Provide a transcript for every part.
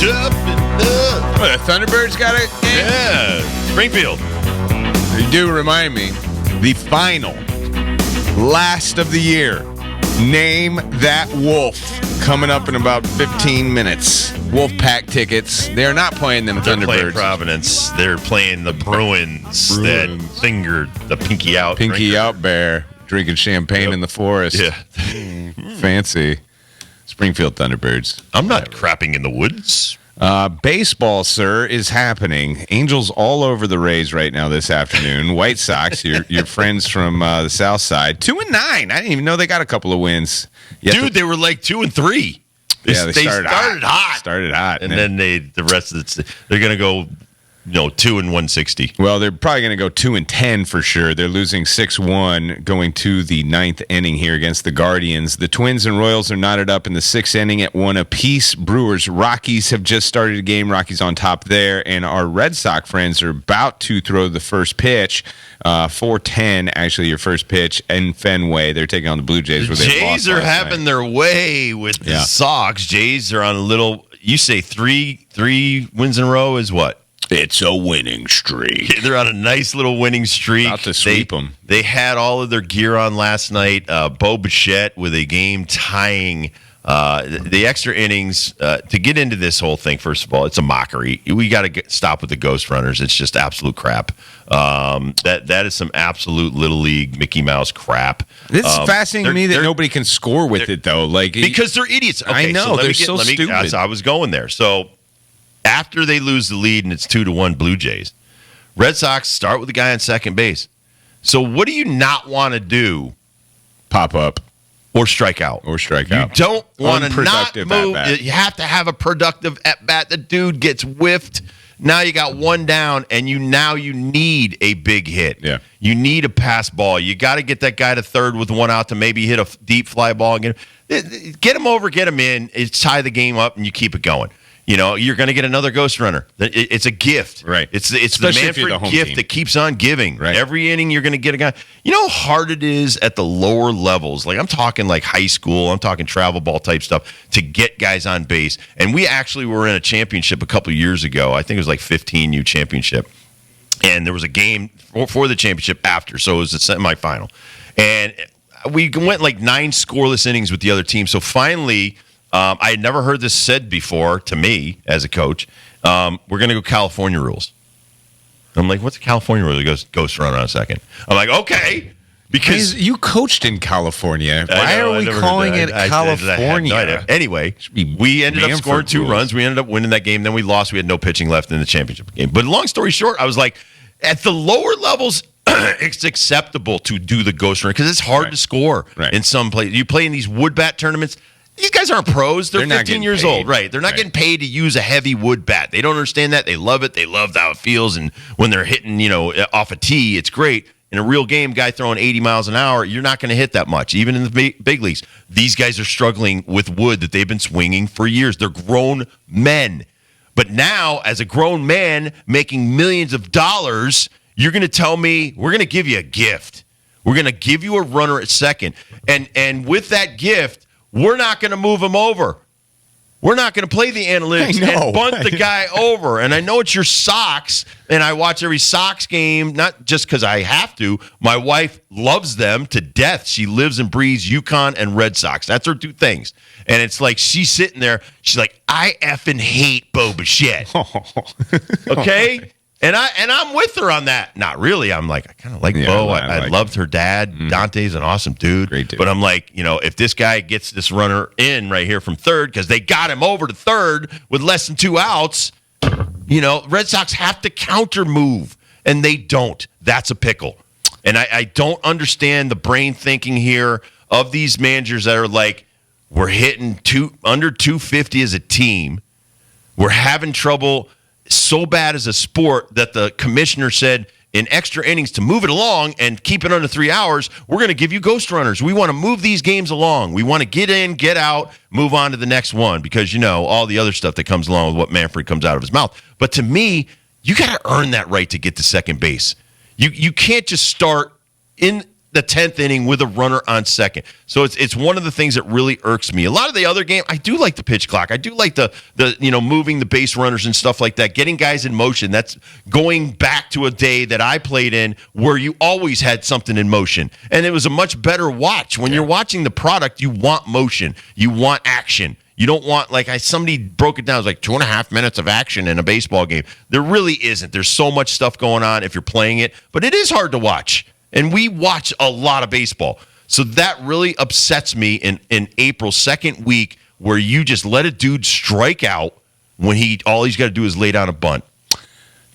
Tough enough. What, the Thunderbirds got it? Yeah, Springfield. You do remind me, the final, last of the year, Name That Wolf, coming up in about 15 minutes. Wolfpack tickets. They're not playing them They're Thunderbirds. playing Providence. They're playing the Bruins that fingered the Pinky Out. Pinky drinker. Out Bear, drinking champagne in the forest. Yeah. Fancy. Springfield Thunderbirds. I'm not crapping in the woods. Baseball, sir, is happening. Angels all over the Rays right now this afternoon. White Sox, your friends from the South Side, 2-9. I didn't even know they got a couple of wins. Dude, they were like 2-3. They started hot. Started hot, and then the rest of it, they're going to go 2-160. Well, they're probably going to go 2-10 for sure. They're losing 6-1 going to the ninth inning here against the Guardians. The Twins and Royals are knotted up in the sixth inning at 1 apiece. Brewers, Rockies have just started a game. Rockies on top there. And our Red Sox friends are about to throw the first pitch. 4:10, actually, your first pitch in Fenway. They're taking on the Blue Jays. The Jays are having their way with the Sox. Jays are on a little, you say three wins in a row is what? It's a winning streak. They're on a nice little winning streak. About to sweep them. They had all of their gear on last night. Bo Bichette with a game-tying the extra innings. To get into this whole thing, first of all, it's a mockery. We got to stop with the ghost runners. It's just absolute crap. That is some absolute Little League Mickey Mouse crap. It's fascinating to me that nobody can score with it, though. Because they're idiots. Okay, I know. They're so stupid. I was going there. So after they lose the lead and it's 2-1 Blue Jays, Red Sox start with the guy on second base. So what do you not want to do? Pop up. Or strike out. You don't want to not move. At-bat. You have to have a productive at-bat. The dude gets whiffed. Now you got one down, and you need a big hit. Yeah. You need a pass ball. You got to get that guy to third with one out to maybe hit a deep fly ball. Get him over, get him in. It's tie the game up, and you keep it going. You're going to get another ghost runner. It's a gift. Right. It's the Manfred gift that keeps on giving. Right. Every inning you're going to get a guy. You know how hard it is at the lower levels? Like I'm talking like high school. I'm talking travel ball type stuff to get guys on base. And we actually were in a championship a couple of years ago. I think it was like 15U championship. And there was a game for the championship after. So it was a semifinal. And we went like 9 scoreless innings with the other team. So finally, I had never heard this said before to me as a coach. We're going to go California rules. I'm like, what's the California rule? He goes, ghost runner on a second. I'm like, okay. Because you coached in California. Why are we calling it California? Anyway, we ended up scoring 2 runs. We ended up winning that game. Then we lost. We had no pitching left in the championship game. But long story short, I was like, at the lower levels, it's acceptable to do the ghost runner because it's hard to score in some places. You play in these wood bat tournaments. These guys aren't pros. They're 15 years old. Right. They're not getting paid to use a heavy wood bat. They don't understand that. They love it. They love how it feels. And when they're hitting, off a tee, it's great. In a real game, guy throwing 80 miles an hour, you're not going to hit that much, even in the big leagues. These guys are struggling with wood that they've been swinging for years. They're grown men. But now, as a grown man making millions of dollars, you're going to tell me we're going to give you a gift. We're going to give you a runner at second. And with that gift, we're not going to move him over. We're not going to play the analytics and bunt the guy over. And I know it's your Sox, and I watch every Sox game, not just because I have to. My wife loves them to death. She lives and breathes UConn and Red Sox. That's her 2 things. And it's like she's sitting there. She's like, I effing hate Bo Bichette. Okay? And I'm with her on that. Not really. I'm like, I kind of like Bo. I loved her dad. Dante's an awesome dude. Great dude. But I'm like, if this guy gets this runner in right here from third, because they got him over to third with less than 2 outs, Red Sox have to counter move, and they don't. That's a pickle. And I don't understand the brain thinking here of these managers that are like, we're hitting under 250 as a team. We're having trouble so bad as a sport that the commissioner said in extra innings to move it along and keep it under 3 hours, we're going to give you ghost runners. We want to move these games along. We want to get in, get out, move on to the next one because, all the other stuff that comes along with what Manfred comes out of his mouth. But to me, you got to earn that right to get to second base. You can't just start in the 10th inning with a runner on second. So it's one of the things that really irks me. A lot of the other game, I do like the pitch clock. I do like the moving the base runners and stuff like that, getting guys in motion. That's going back to a day that I played in where you always had something in motion. And it was a much better watch. When you're watching the product, you want motion. You want action. You don't want, somebody broke it down, it was like 2.5 minutes of action in a baseball game. There really isn't. There's so much stuff going on if you're playing it, but it is hard to watch. And we watch a lot of baseball. So that really upsets me in April, second week, where you just let a dude strike out when all he's got to do is lay down a bunt.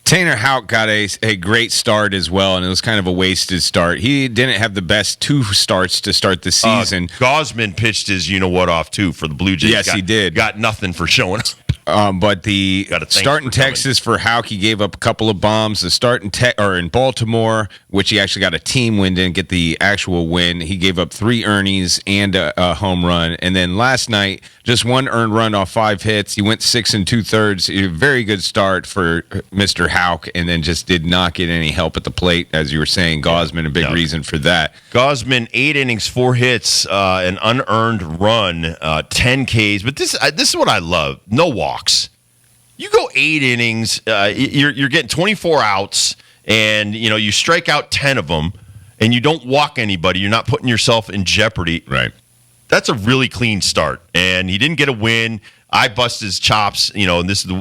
Tanner Houck got a great start as well, and it was kind of a wasted start. He didn't have the best 2 starts to start the season. Gosman pitched his you-know-what off, too, for the Blue Jays. Yes, he did. Got nothing for showing up. But the start in Texas for Houck, he gave up a couple of bombs. The start in Baltimore, which he actually got a team win, didn't get the actual win. He gave up 3 earnies and a home run. And then last night, just 1 earned run off 5 hits. He went 6 2/3. A very good start for Mr. Houck, and then just did not get any help at the plate, as you were saying. Gosman, a big reason for that. Gosman, 8 innings, 4 hits, an unearned run, 10 Ks. But this is what I love. No walks. You go 8 innings, you're getting 24 outs, and you strike out 10 of them, and you don't walk anybody. You're not putting yourself in jeopardy. Right. That's a really clean start, and he didn't get a win. I bust his chops, and this is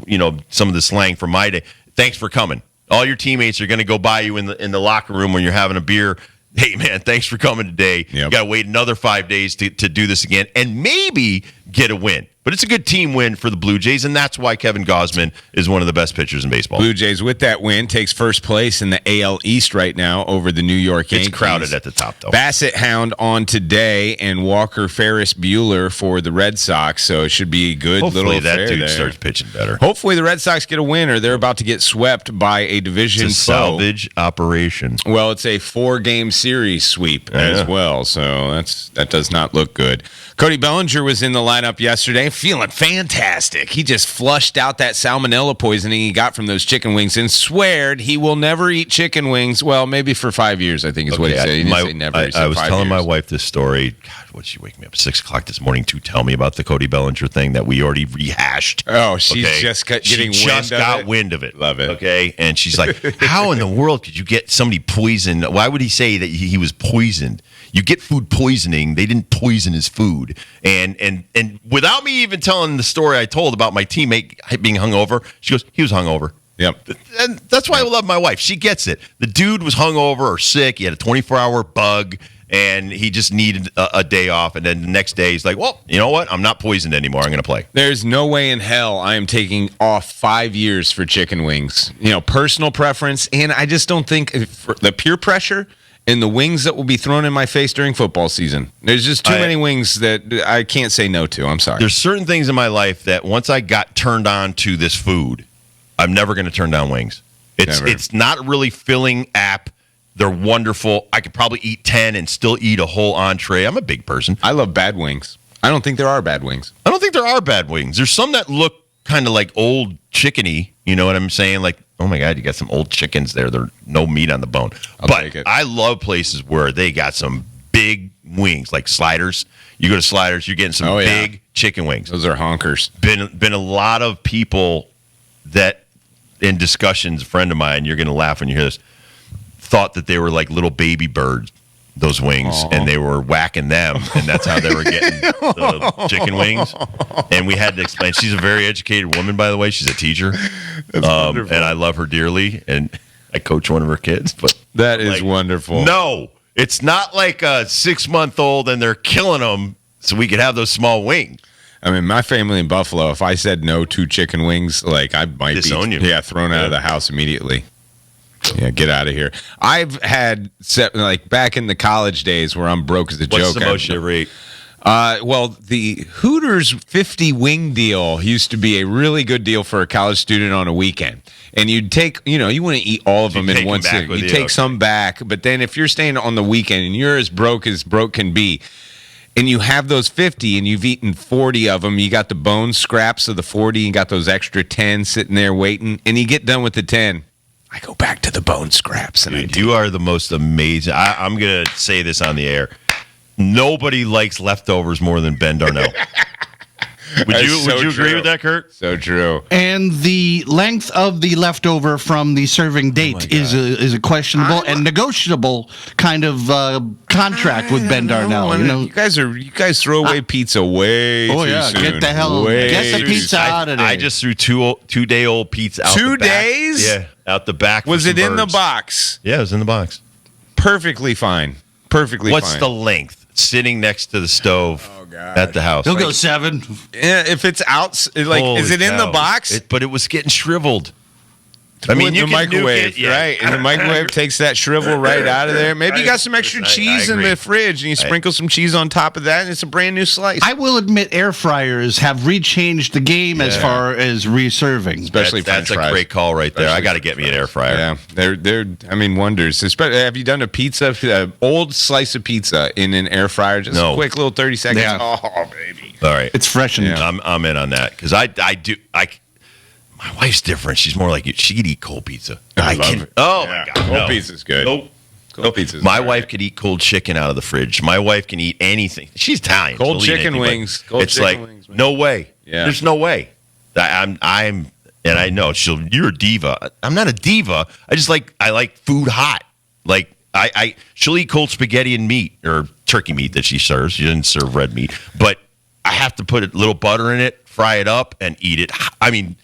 some of the slang from my day. Thanks for coming. All your teammates are going to go by you in the locker room when you're having a beer. Hey, man, thanks for coming today. Yep. You got to wait another 5 days to do this again and maybe get a win. But it's a good team win for the Blue Jays, and that's why Kevin Gosman is one of the best pitchers in baseball. Blue Jays, with that win, takes first place in the AL East right now over the New York Yankees. It's crowded at the top, though. Bassett Hound on today, and Walker Ferris Bueller for the Red Sox, so it should be a good little affair. Hopefully that dude there starts pitching better. Hopefully the Red Sox get a win, or they're about to get swept by a division It's a salvage operation. Well, it's a 4-game series sweep as well, so that does not look good. Cody Bellinger was in the lineup yesterday, feeling fantastic. He just flushed out that salmonella poisoning he got from those chicken wings and sweared he will never eat chicken wings. Well, maybe for 5 years, I think is what he said. He didn't say never. I was telling my wife this story. God, what did she wake me up at 6 o'clock this morning to tell me about the Cody Bellinger thing that we already rehashed? Oh, she's just got wind of it. Love it. Okay, and she's like, how in the world could you get somebody poisoned? Why would he say that he was poisoned? You get food poisoning. They didn't poison his food. And without me even telling the story I told about my teammate being hungover, she goes, he was hungover. Yep. And that's why I love my wife. She gets it. The dude was hungover or sick. He had a 24-hour bug, and he just needed a day off. And then the next day, he's like, well, you know what? I'm not poisoned anymore. I'm going to play. There's no way in hell I am taking off 5 years for chicken wings. Personal preference, and I just don't think the peer pressure and the wings that will be thrown in my face during football season. There's just too many wings that I can't say no to. I'm sorry. There's certain things in my life that once I got turned on to this food, I'm never going to turn down wings. It's not really filling app. They're wonderful. I could probably eat 10 and still eat a whole entree. I'm a big person. I love bad wings. I don't think there are bad wings. I don't think there are bad wings. There's some that look kind of like old chickeny. You know what I'm saying? Like, oh my God, you got some old chickens there. There's no meat on the bone. But I love places where they got some big wings, like Sliders. You go to Sliders, you're getting some big chicken wings. Those are honkers. Been a lot of people that in discussions, a friend of mine, you're going to laugh when you hear this, thought that they were like little baby birds, those wings, and they were whacking them, and that's how they were getting the chicken wings. And we had to explain. She's a very educated woman, by the way. She's a teacher, and I love her dearly, and I coach one of her kids. But that is wonderful. No, it's not like a 6-month-old and they're killing them so we could have those small wings. I mean, my family in Buffalo, if I said no to chicken wings, like I might disown be you. Thrown out of the house immediately. Yeah, get out of here. I've had back in the college days where I'm broke as a joke. What's the most you ever ate? Well, the Hooters 50 wing deal used to be a really good deal for a college student on a weekend. And you'd take, you wouldn't eat all of them in one sitting. You take some back, but then if you're staying on the weekend and you're as broke can be, and you have those 50 and you've eaten 40 of them, you got the bone scraps of the 40, you got those extra 10 sitting there waiting, and you get done with the 10. I go back to the bone scraps. And Dude, you are the most amazing. I'm going to say this on the air. Nobody likes leftovers more than Ben Darnell. Would you agree with that, Kurt? So true. And the length of the leftover from the serving date is a questionable and negotiable kind of contract with Ben Darnell. You guys throw away pizza way too soon. Get the hell, get the pizza out of there. I just threw 2-day-old pizza out 2 the back. days? Yeah, out the back. Was it in the box? Yeah, it was in the box. Perfectly fine. What's the length? Sitting next to the stove at the house. He'll go 7. Yeah, if it's out, is it in the box? But it was getting shriveled. I mean, you can microwave, right? And the microwave takes that shrivel right out of there. Maybe you got some extra cheese in the fridge, and you sprinkle some cheese on top of that, and it's a brand new slice. I will admit, air fryers have rechanged the game as far as reserving. Especially that's French fries. A great call right there. I got to get me an air fryer. Yeah, they're wonders. Especially, have you done a pizza, old slice of pizza in an air fryer? Just a quick little 30 seconds. Yeah. Oh, baby. All right, it's fresh and I'm in on that because I do. My wife's different. She's more like you. She could eat cold pizza. I love it. Oh my god, cold pizza's good. Nope. Cold pizza's My wife could eat cold chicken out of the fridge. My wife can eat anything. She's Italian. Cold She'll eat chicken anything, wings. Cold chicken wings. No way. Yeah. There's no way. I'm and I know you're a diva. I'm not a diva. I like food hot. Like she'll eat cold spaghetti and meat or turkey meat that she serves. She doesn't serve red meat, but I have to put a little butter in it, fry it up, and eat it. I mean,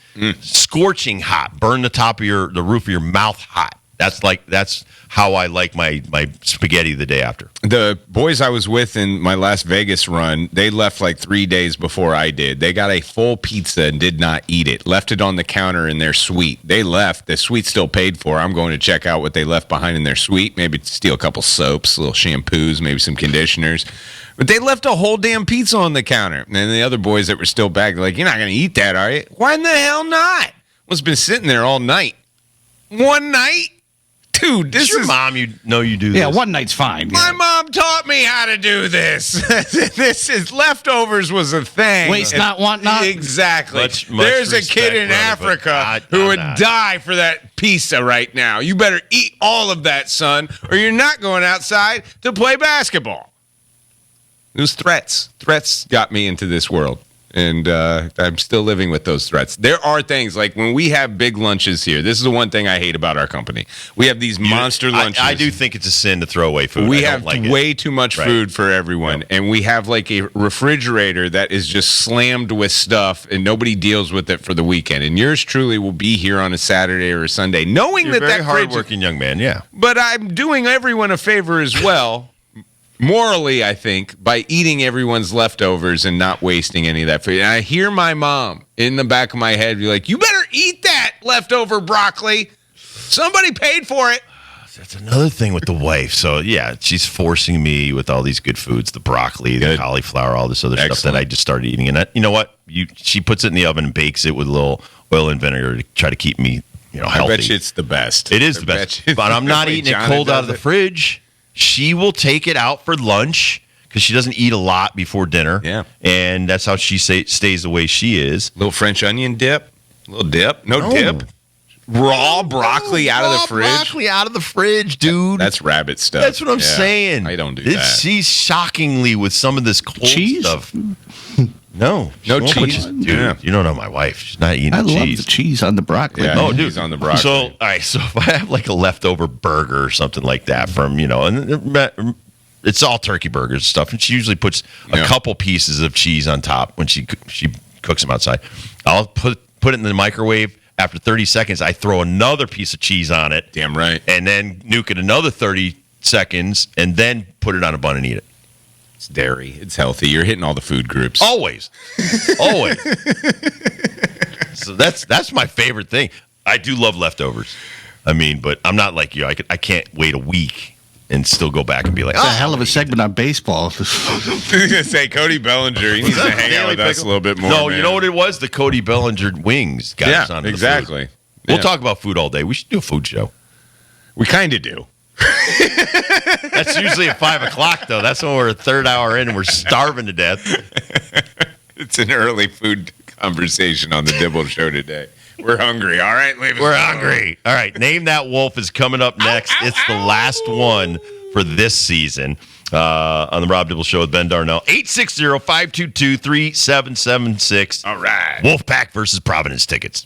scorching hot. Burn the top of the roof of your mouth hot. That's how I like my spaghetti the day after. The boys I was with in my last Vegas run, they left like 3 days before I did. They got a full pizza and did not eat it. Left it on the counter in their suite. They left. The suite still paid for. I'm going to check out what they left behind in their suite. Maybe steal a couple soaps, little shampoos, maybe some conditioners. But they left a whole damn pizza on the counter. And the other boys that were still back, they're like, you're not going to eat that, are you? Why in the hell not? Well, it's been sitting there all night. One night? Dude, this your mom. You do this. Yeah, one night's fine. My mom taught me how to do this. This is leftovers was a thing. Waste not, want not. Exactly. Much There's respect, a kid in brother, Africa who would die for that pizza right now. You better eat all of that, son, or you're not going outside to play basketball. It was threats. Threats got me into this world. And I'm still living with those threats. There are things like when we have big lunches here. This is the one thing I hate about our company. We have these monster lunches. I do think it's a sin to throw away food. We have way too much food for everyone. And we have like a refrigerator that is just slammed with stuff and nobody deals with it for the weekend. And yours truly will be here on a Saturday or a Sunday, knowing You're that very that hardworking young man, yeah. But I'm doing everyone a favor as well. Morally, I think, by eating everyone's leftovers and not wasting any of that food. And I hear my mom in the back of my head be like, you better eat that leftover broccoli. Somebody paid for it. That's another thing with the wife. So, yeah, she's forcing me with all these good foods, the broccoli, the cauliflower, all this other stuff that I just started eating. And you know what? She puts it in the oven and bakes it with a little oil and vinegar to try to keep me healthy. I bet you it's the best. It is the best. But I'm not eating it cold out of the fridge. She will take it out for lunch because she doesn't eat a lot before dinner. Yeah. And that's how she stays the way she is. Little French onion dip. Little dip. No dip. Raw broccoli out of the fridge. Broccoli out of the fridge, dude. That's rabbit stuff. That's what I'm saying. I don't do that. She's shockingly with some of this cold cheese stuff. No cheese. Dude, you don't know my wife. She's not eating I cheese. love the cheese on the broccoli. Yeah, dude, he's on the broccoli. So, all right. So if I have like a leftover burger or something like that from and it's all turkey burgers and stuff, and she usually puts a couple pieces of cheese on top when she cooks them outside. I'll put it in the microwave. After 30 seconds, I throw another piece of cheese on it. Damn right. And then nuke it another 30 seconds, and then put it on a bun and eat it. It's dairy. It's healthy. You're hitting all the food groups. Always. So that's my favorite thing. I do love leftovers. I mean, but I'm not like you. I can't wait a week and still go back and be like, It's a hell of a segment on baseball. I was going to say, Cody Bellinger, he needs to hang out with us a little bit more. No, man. you know what it was? The Cody Bellinger wings got us onto exactly. the food. We'll talk about food all day. We should do a food show. We kind of do. That's usually at 5 o'clock, though. That's when we're a third hour in and we're starving to death. It's an early food conversation on the Dibble Show today. We're hungry. All right, We're hungry. All right, Name That Wolf is coming up next. It's the last one for this season on the Rob Dibble Show with Ben Darnell. 860-522-3776. All right. Wolfpack versus Providence tickets.